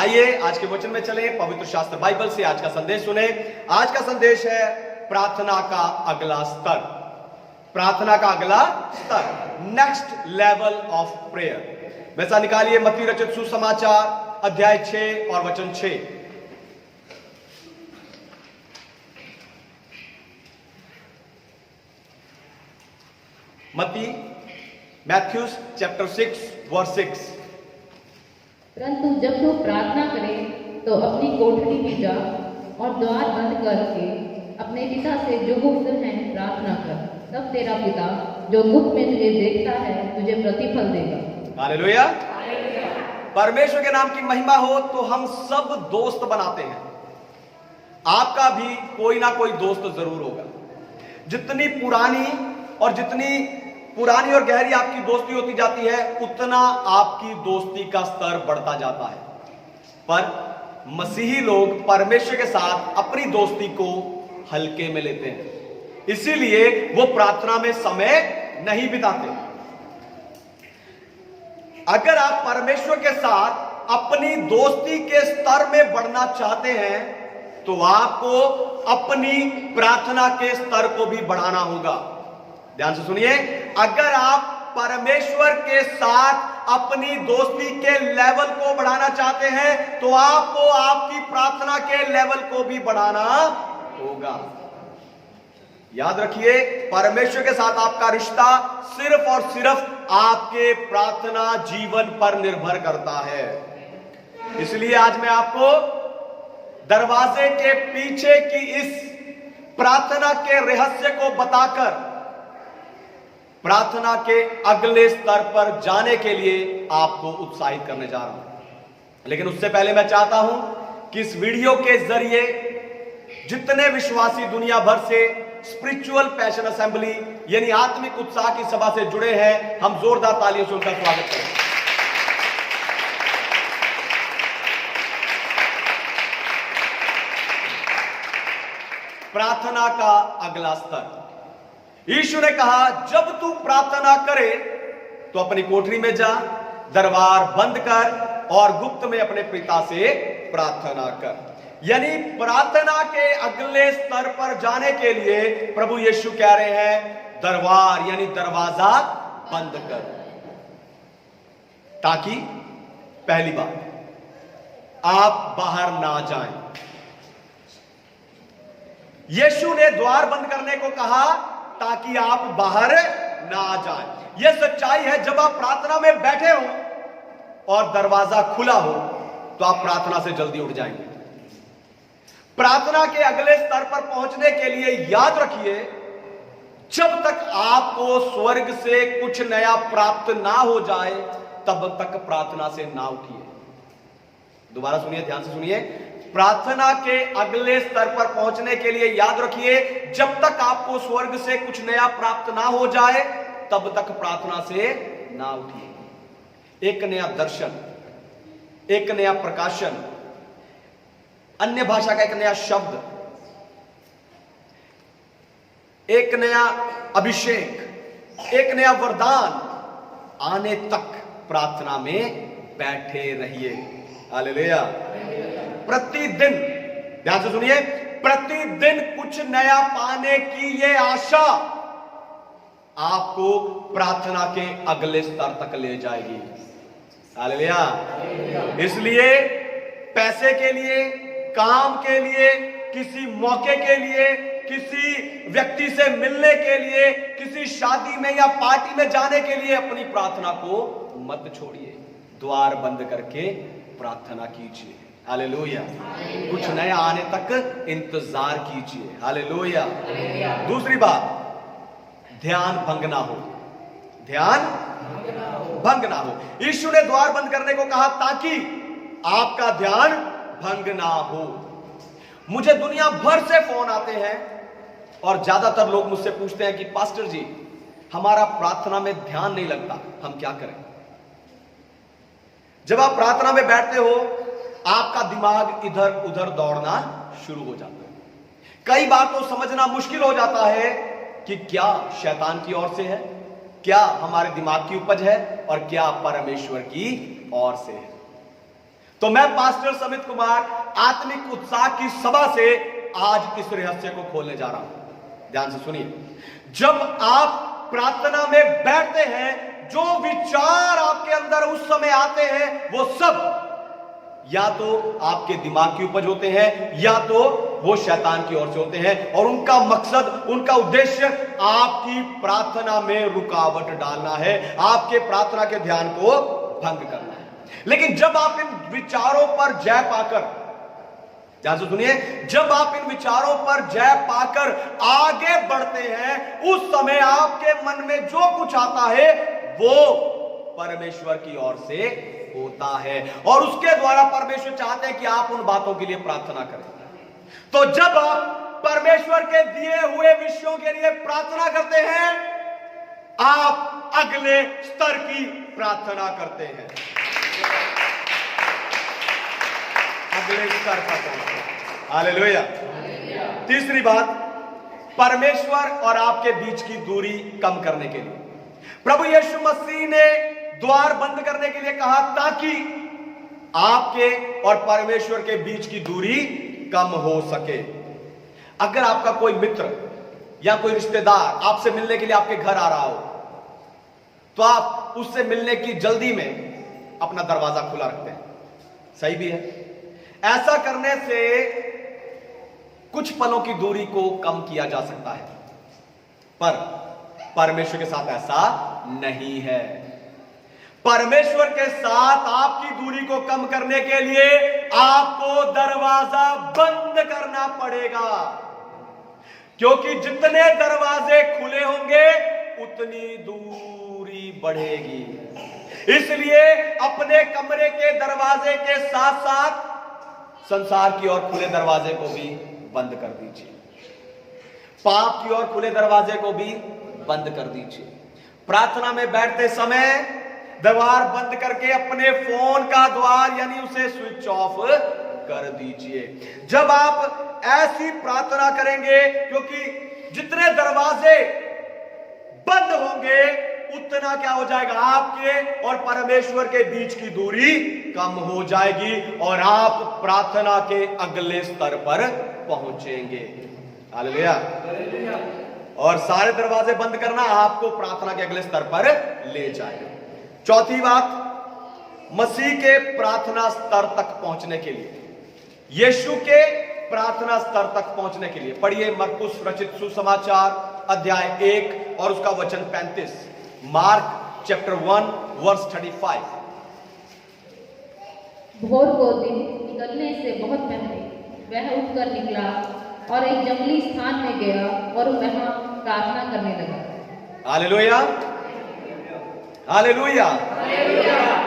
आइए आज के वचन में चले, पवित्र शास्त्र बाइबल से आज का संदेश सुने। आज का संदेश है प्रार्थना का अगला स्तर। प्रार्थना का अगला स्तर, नेक्स्ट लेवल ऑफ प्रेयर। वैसा निकालिए मत्ती रचित सुसमाचार अध्याय 6 और वचन 6। मत्ती मैथ्यूस चैप्टर 6 वर्स 6। परंतु जब तू प्रार्थना करे तो अपनी कोठरी में जा और द्वार बंद करके अपने पिता से जो गुप्त है प्रार्थना कर, तब तेरा पिता जो गुप्त में तुझे देखता है तुझे प्रतिफल देगा। हालेलुया। परमेश्वर के नाम की महिमा हो। तो हम सब दोस्त बनाते हैं, आपका भी कोई ना कोई दोस्त जरूर होगा। जितनी पुरानी और गहरी आपकी दोस्ती होती जाती है, उतना आपकी दोस्ती का स्तर बढ़ता जाता है। पर मसीही लोग परमेश्वर के साथ अपनी दोस्ती को हल्के में लेते हैं, इसीलिए वो प्रार्थना में समय नहीं बिताते। अगर आप परमेश्वर के साथ अपनी दोस्ती के स्तर में बढ़ना चाहते हैं तो आपको अपनी प्रार्थना के स्तर को भी बढ़ाना होगा। ध्यान से सुनिए, अगर आप परमेश्वर के साथ अपनी दोस्ती के लेवल को बढ़ाना चाहते हैं तो आपको आपकी प्रार्थना के लेवल को भी बढ़ाना होगा। याद रखिए, परमेश्वर के साथ आपका रिश्ता सिर्फ और सिर्फ आपके प्रार्थना जीवन पर निर्भर करता है। इसलिए आज मैं आपको दरवाजे के पीछे की इस प्रार्थना के रहस्य को बताकर प्रार्थना के अगले स्तर पर जाने के लिए आपको उत्साहित करने जा रहा हूं। लेकिन उससे पहले मैं चाहता हूं कि इस वीडियो के जरिए जितने विश्वासी दुनिया भर से स्पिरिचुअल पैशन असेंबली यानी आत्मिक उत्साह की सभा से जुड़े हैं, हम जोरदार तालियों से उनका स्वागत करें। प्रार्थना का अगला स्तर। यीशु ने कहा, जब तू प्रार्थना करे तो अपनी कोठरी में जा, दरबार बंद कर और गुप्त में अपने पिता से प्रार्थना कर। यानी प्रार्थना के अगले स्तर पर जाने के लिए प्रभु यीशु कह रहे हैं, दरबार यानी दरवाजा बंद कर, ताकि पहली बात आप बाहर ना जाएं। यीशु ने द्वार बंद करने को कहा ताकि आप बाहर ना जाएं। यह सच्चाई है, जब आप प्रार्थना में बैठे हो और दरवाजा खुला हो तो आप प्रार्थना से जल्दी उठ जाएंगे। प्रार्थना के अगले स्तर पर पहुंचने के लिए याद रखिए, जब तक आपको स्वर्ग से कुछ नया प्राप्त ना हो जाए तब तक प्रार्थना से ना उठिए। दोबारा सुनिए, ध्यान से सुनिए। प्रार्थना के अगले स्तर पर पहुंचने के लिए याद रखिए, जब तक आपको स्वर्ग से कुछ नया प्राप्त ना हो जाए तब तक प्रार्थना से ना उठिए। एक नया दर्शन, एक नया प्रकाशन, अन्य भाषा का एक नया शब्द, एक नया अभिषेक, एक नया वरदान आने तक प्रार्थना में बैठे रहिए। हालेलुया। प्रतिदिन, ध्यान से सुनिए, प्रतिदिन कुछ नया पाने की यह आशा आपको प्रार्थना के अगले स्तर तक ले जाएगी। हालेलुया। इसलिए पैसे के लिए, काम के लिए, किसी मौके के लिए, किसी व्यक्ति से मिलने के लिए, किसी शादी में या पार्टी में जाने के लिए अपनी प्रार्थना को मत छोड़िए। द्वार बंद करके प्रार्थना कीजिए। हालेलुया। कुछ नया आने तक इंतजार कीजिए। हालेलुया। दूसरी बात, ध्यान भंग ना हो। ध्यान भंग ना हो। यीशु ने द्वार बंद करने को कहा ताकि आपका ध्यान भंग ना हो। मुझे दुनिया भर से फोन आते हैं और ज्यादातर लोग मुझसे पूछते हैं कि पास्टर जी, हमारा प्रार्थना में ध्यान नहीं लगता, हम क्या करें? जब आप प्रार्थना में बैठते हो आपका दिमाग इधर उधर दौड़ना शुरू हो जाता है। कई बार तो समझना मुश्किल हो जाता है कि क्या शैतान की ओर से है, क्या हमारे दिमाग की उपज है और क्या परमेश्वर की ओर से है। तो मैं पास्टर समित कुमार आत्मिक उत्साह की सभा से आज इस रहस्य को खोलने जा रहा हूं। ध्यान से सुनिए, जब आप प्रार्थना में बैठते हैं, जो विचार आपके अंदर उस समय आते हैं वो सब या तो आपके दिमाग की उपज होते हैं या तो वो शैतान की ओर से होते हैं, और उनका मकसद, उनका उद्देश्य आपकी प्रार्थना में रुकावट डालना है, आपके प्रार्थना के ध्यान को भंग करना है। लेकिन जब आप इन विचारों पर जय पाकर, ध्यान से सुनिए, जब आप इन विचारों पर जय पाकर आगे बढ़ते हैं, उस समय आपके मन में जो कुछ आता है वो परमेश्वर की ओर से होता है, और उसके द्वारा परमेश्वर चाहते हैं कि आप उन बातों के लिए प्रार्थना करें। तो जब आप परमेश्वर के दिए हुए विषयों के लिए प्रार्थना करते हैं, आप अगले स्तर की प्रार्थना करते हैं, अगले स्तर पर पहुंचते हैं। हालेलुया। तीसरी बात, परमेश्वर और आपके बीच की दूरी कम करने के लिए प्रभु यीशु मसीह ने द्वार बंद करने के लिए कहा, ताकि आपके और परमेश्वर के बीच की दूरी कम हो सके। अगर आपका कोई मित्र या कोई रिश्तेदार आपसे मिलने के लिए आपके घर आ रहा हो, तो आप उससे मिलने की जल्दी में अपना दरवाजा खुला रखते हैं। सही भी है। ऐसा करने से कुछ पलों की दूरी को कम किया जा सकता है, पर परमेश्वर के साथ ऐसा नहीं है। परमेश्वर के साथ आपकी दूरी को कम करने के लिए आपको दरवाजा बंद करना पड़ेगा, क्योंकि जितने दरवाजे खुले होंगे उतनी दूरी बढ़ेगी। इसलिए अपने कमरे के दरवाजे के साथ साथ संसार की ओर खुले दरवाजे को भी बंद कर दीजिए, पाप की ओर खुले दरवाजे को भी बंद कर दीजिए। प्रार्थना में बैठते समय द्वार बंद करके अपने फोन का द्वार यानी उसे स्विच ऑफ कर दीजिए। जब आप ऐसी प्रार्थना करेंगे, क्योंकि जितने दरवाजे बंद होंगे उतना क्या हो जाएगा, आपके और परमेश्वर के बीच की दूरी कम हो जाएगी और आप प्रार्थना के अगले स्तर पर पहुंचेंगे। हालेलुया। और सारे दरवाजे बंद करना आपको प्रार्थना के अगले स्तर पर ले जाएगा। चौथी बात, मसीह के प्रार्थना स्तर तक पहुंचने के लिए, यीशु के प्रार्थना स्तर तक पहुंचने के लिए पढ़िए मरकुस रचित सुसमाचार अध्याय 1 और उसका वचन 35। Mark chapter 1 verse 35। भोर को दिन निकलने से बहुत पहले वह उठकर निकला और एक जंगली स्थान में गया और वहां प्रार्थना करने लगा। Hallelujah, hallelujah.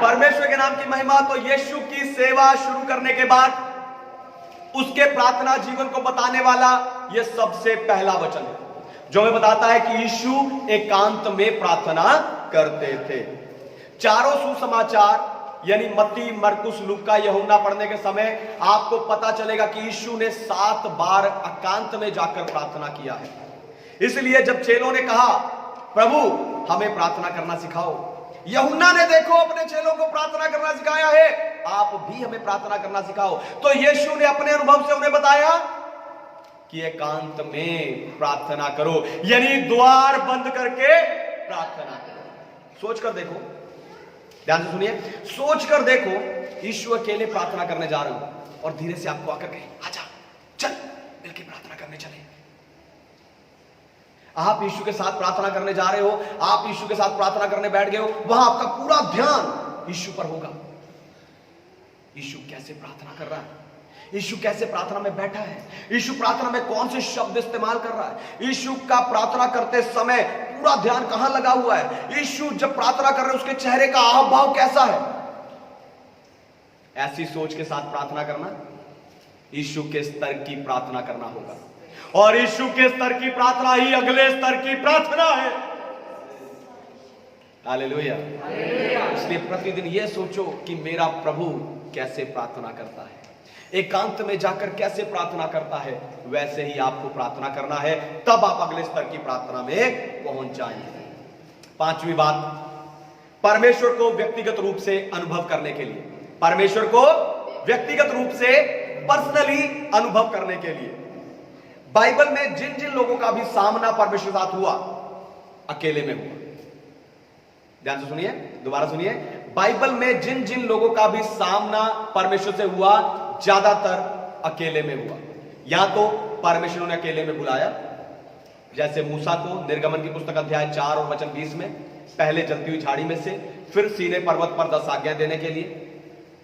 परमेश्वर के नाम की महिमा। तो यीशु की सेवा शुरू करने के बाद उसके प्रार्थना जीवन को बताने वाला यह सबसे पहला वचन है, जो हमें बताता है कि यीशु एकांत में प्रार्थना करते थे। चारों सुसमाचार यानी मत्ती, मरकुस, लूका, यूहन्ना पढ़ने के समय आपको पता चलेगा कि यीशु ने 7 बार एकांत में जाकर प्रार्थना किया है। इसलिए जब चेलों ने कहा, प्रभु हमें प्रार्थना करना सिखाओ, यूहन्ना ने देखो अपने चेलों को प्रार्थना करना सिखाया है, आप भी हमें प्रार्थना करना सिखाओ। तो यीशु ने अपने अनुभव से उन्हें बताया कि एकांत में प्रार्थना करो, यानी द्वार बंद करके प्रार्थना करो। सोच कर देखो, ध्यान से सुनिए, सोच कर देखो, यीशु अकेले प्रार्थना करने जा रहे हो और धीरे से आपको आकर कहे, आजा चल मिलकर प्रार्थना करने चले। आप यीशु के साथ प्रार्थना करने जा रहे हो, आप यीशु के साथ प्रार्थना करने बैठ गए हो, वहां आपका पूरा ध्यान यीशु पर होगा। यीशु कैसे प्रार्थना कर रहा है, यीशु कैसे प्रार्थना में बैठा है, यीशु प्रार्थना में कौन से शब्द इस्तेमाल कर रहा है, यीशु का प्रार्थना करते समय पूरा ध्यान कहां लगा हुआ है, यीशु जब प्रार्थना कर रहे हैं उसके चेहरे का हाव भाव कैसा है। ऐसी सोच के साथ प्रार्थना करना यीशु के स्तर की प्रार्थना करना होगा, और यीशु के स्तर की प्रार्थना ही अगले स्तर की प्रार्थना है। हालेलुया। इसलिए प्रतिदिन यह सोचो कि मेरा प्रभु कैसे प्रार्थना करता है, एकांत में जाकर कैसे प्रार्थना करता है, वैसे ही आपको प्रार्थना करना है, तब आप अगले स्तर की प्रार्थना में पहुंच जाएंगे। पांचवी बात, परमेश्वर को व्यक्तिगत रूप से अनुभव करने के लिए, परमेश्वर को व्यक्तिगत रूप से पर्सनली अनुभव करने के लिए। बाइबल में जिन जिन लोगों का भी सामना परमेश्वर के साथ हुआ, अकेले में हुआ। ध्यान से सुनिए, दोबारा सुनिए। बाइबल में जिन जिन लोगों का भी सामना परमेश्वर से हुआ, ज्यादातर अकेले में हुआ। या तो परमेश्वर ने अकेले में बुलाया, जैसे मूसा को निर्गमन की पुस्तक अध्याय 4 और वचन 20 में, पहले जलती हुई झाड़ी में से, फिर सीनै पर्वत पर 10 आज्ञा देने के लिए।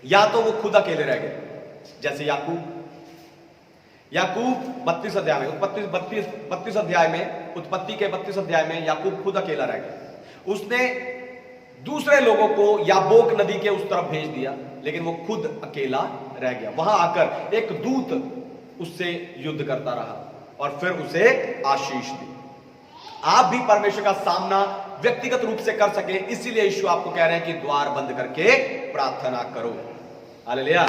या तो वो खुद अकेले रह गए, जैसे याकूब 32 अध्याय में, उत्पत्ति के 32 अध्याय में याकूब खुद अकेला रह गया। उसने दूसरे लोगों को याबोक नदी के उस तरफ भेज दिया, लेकिन वो खुद अकेला रह गया। वहां आकर एक दूत उससे युद्ध करता रहा और फिर उसे आशीष दी। आप भी परमेश्वर का सामना व्यक्तिगत रूप से कर सके, इसीलिए यीशु आपको कह रहे हैं कि द्वार बंद करके प्रार्थना करो। हालेलुया।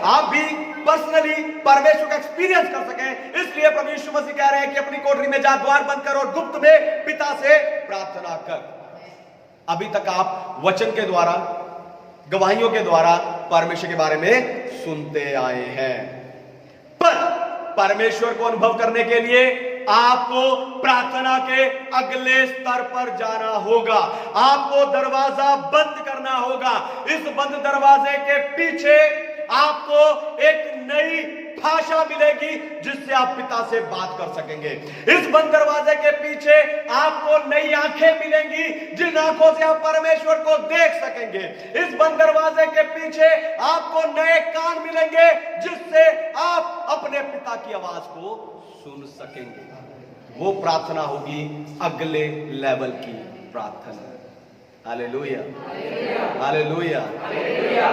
आप भी पर्सनली परमेश्वर का एक्सपीरियंस कर सके, इसलिए प्रभु यीशु मसीह कह रहे हैं कि अपनी कोठरी में जा, द्वार बंद कर और गुप्त में पिता से प्रार्थना कर। अभी तक आप वचन के द्वारा, गवाहियों के द्वारा परमेश्वर के बारे में सुनते आए हैं, पर परमेश्वर को अनुभव करने के लिए आपको प्रार्थना के अगले स्तर पर जाना होगा। आपको दरवाजा बंद करना होगा। इस बंद दरवाजे के पीछे आपको एक नई भाषा मिलेगी जिससे आप पिता से बात कर सकेंगे। इस बंद दरवाजे के पीछे आपको नई आंखें मिलेंगी, जिन आंखों से आप परमेश्वर को देख सकेंगे। इस बंद दरवाजे के पीछे आपको नए कान मिलेंगे, जिससे आप अपने पिता की आवाज को सुन सकेंगे। वो प्रार्थना होगी अगले लेवल की प्रार्थना। Hallelujah, hallelujah.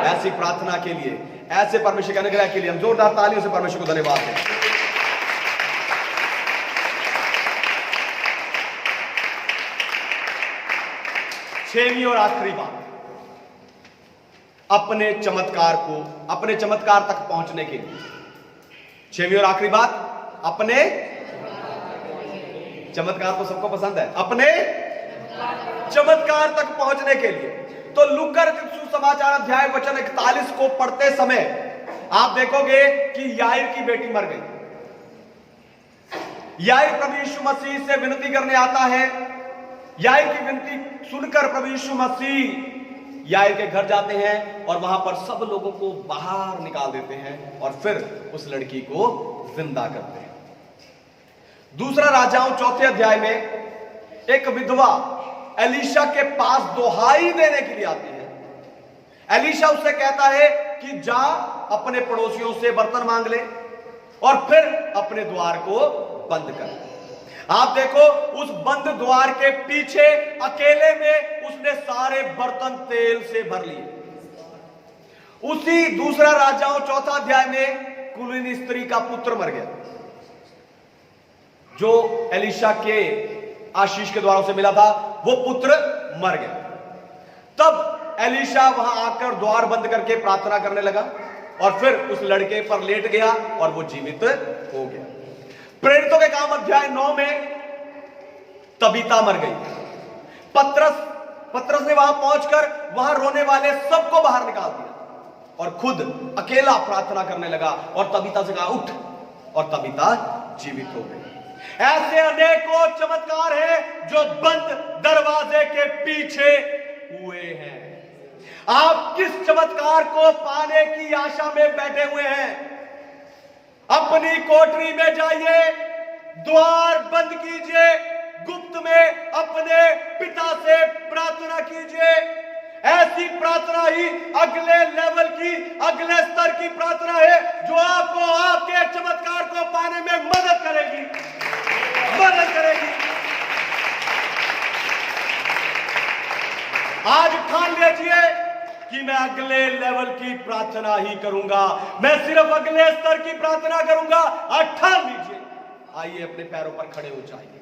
ऐसी प्रार्थना के लिए, ऐसे परमेश्वर के अनुग्रह के लिए हम जोरदार तालियों से परमेश्वर को धन्यवाद दें। छठवीं और आखिरी बात, अपने चमत्कार तक पहुंचने के लिए। छठवीं और आखिरी बात, अपने चमत्कार तो सबको पसंद है, अपने चमत्कार तक पहुंचने के लिए। तो लूका सुसमाचार अध्याय वचन 41 को पढ़ते समय आप देखोगे कि याईर की बेटी मर गई। याईर प्रभु यीशु मसीह से विनती करने आता है। याईर की विनती सुनकर प्रभु यीशु मसीह याईर के घर जाते हैं और वहां पर सब लोगों को बाहर निकाल देते हैं और फिर उस लड़की को जिंदा करते हैं। दूसरा राजाओं 4 अध्याय में एक विधवा एलीशा के पास दुहाई देने के लिए आती है। एलीशा उससे कहता है कि जा अपने पड़ोसियों से बर्तन मांग ले और फिर अपने द्वार को बंद कर। आप देखो, उस बंद द्वार के पीछे अकेले में उसने सारे बर्तन तेल से भर लिए। उसी दूसरा राजाओं 4 अध्याय में कुलीन स्त्री का पुत्र मर गया, जो एलीशा के आशीष के द्वारा उसे मिला था। वो पुत्र मर गया। तब एलीशा वहां आकर द्वार बंद करके प्रार्थना करने लगा और फिर उस लड़के पर लेट गया और वो जीवित हो गया। प्रेरितों के काम अध्याय 9 में तबीता मर गई। पतरस ने वहां पहुंचकर वहां रोने वाले सबको बाहर निकाल दिया और खुद अकेला प्रार्थना करने लगा और तबीता से कहा उठ, और तबीता जीवित हो गई। ऐसे अनेकों चमत्कार हैं जो बंद दरवाजे के पीछे हुए हैं। आप किस चमत्कार को पाने की आशा में बैठे हुए हैं? अपनी कोठरी में जाइए, द्वार बंद कीजिए, गुप्त में अपने पिता से प्रार्थना कीजिए। ऐसी प्रार्थना ही अगले लेवल की, अगले स्तर की प्रार्थना है, जो आपको आपके चमत्कार को पाने में मदद करेगी। आज ठान लीजिए कि मैं अगले लेवल की प्रार्थना ही करूंगा, मैं सिर्फ अगले स्तर की प्रार्थना करूंगा। आज ठान लीजिए। आइए अपने पैरों पर खड़े हो जाइए।